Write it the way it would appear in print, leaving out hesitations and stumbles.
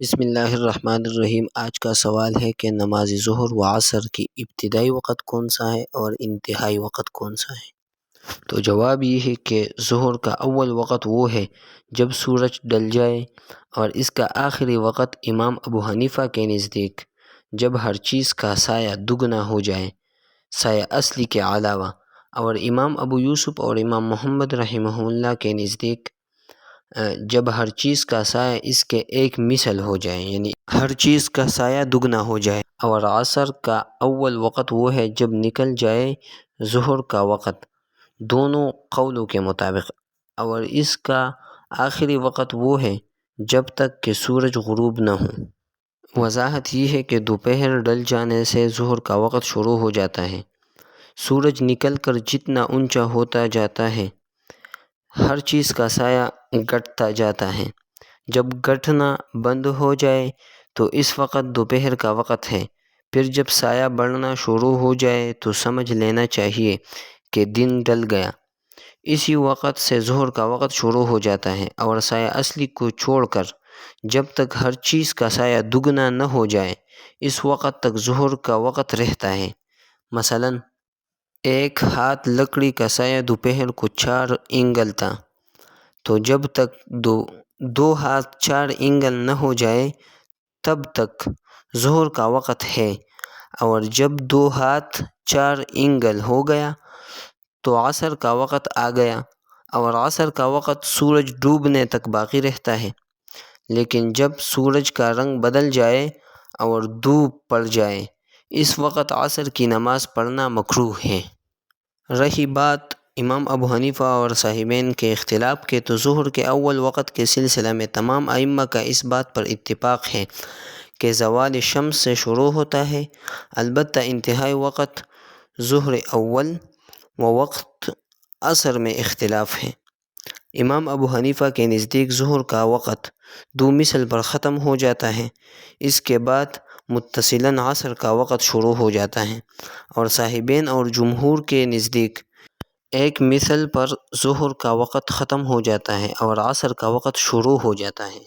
بسم اللہ الرحمن الرحیم۔ آج کا سوال ہے کہ نماز ظہر و عصر کی ابتدائی وقت کون سا ہے اور انتہائی وقت کون سا ہے؟ تو جواب یہ ہے کہ ظہر کا اول وقت وہ ہے جب سورج ڈل جائے، اور اس کا آخری وقت امام ابو حنیفہ کے نزدیک جب ہر چیز کا سایہ دگنا ہو جائے، سایہ اصلی کے علاوہ، اور امام ابو یوسف اور امام محمد رحمہ اللہ کے نزدیک جب ہر چیز کا سایہ اس کے ایک مثل ہو جائے، یعنی ہر چیز کا سایہ دگنا ہو جائے۔ اور عصر کا اول وقت وہ ہے جب نکل جائے ظہر کا وقت، دونوں قولوں کے مطابق، اور اس کا آخری وقت وہ ہے جب تک کہ سورج غروب نہ ہو۔ وضاحت یہ ہے کہ دوپہر ڈل جانے سے ظہر کا وقت شروع ہو جاتا ہے۔ سورج نکل کر جتنا اونچا ہوتا جاتا ہے، ہر چیز کا سایہ گھٹتا جاتا ہے۔ جب گھٹنا بند ہو جائے تو اس وقت دوپہر کا وقت ہے۔ پھر جب سایہ بڑھنا شروع ہو جائے تو سمجھ لینا چاہیے کہ دن ڈل گیا۔ اسی وقت سے ظہر کا وقت شروع ہو جاتا ہے، اور سایہ اصلی کو چھوڑ کر جب تک ہر چیز کا سایہ دگنا نہ ہو جائے، اس وقت تک ظہر کا وقت رہتا ہے۔ مثلاً ایک ہاتھ لکڑی کا سایہ دوپہر کو 4 اینگل تھا، تو جب تک دو ہاتھ 4 اینگل نہ ہو جائے تب تک ظہر کا وقت ہے، اور جب 2 ہاتھ 4 اینگل ہو گیا تو عصر کا وقت آ گیا، اور عصر کا وقت سورج ڈوبنے تک باقی رہتا ہے۔ لیکن جب سورج کا رنگ بدل جائے اور دھوپ پڑ جائے، اس وقت عصر کی نماز پڑھنا مکروہ ہے۔ رہی بات امام ابو حنیفہ اور صاحبین کے اختلاف کے، تو ظہر کے اول وقت کے سلسلہ میں تمام ائمہ کا اس بات پر اتفاق ہے کہ زوال شمس سے شروع ہوتا ہے۔ البتہ انتہائی وقت ظہر اول و وقت عصر میں اختلاف ہے۔ امام ابو حنیفہ کے نزدیک ظہر کا وقت 2 مثل پر ختم ہو جاتا ہے، اس کے بعد متصلاً عصر کا وقت شروع ہو جاتا ہے، اور صاحبین اور جمہور کے نزدیک 1 مثل پر ظہر کا وقت ختم ہو جاتا ہے اور عصر کا وقت شروع ہو جاتا ہے۔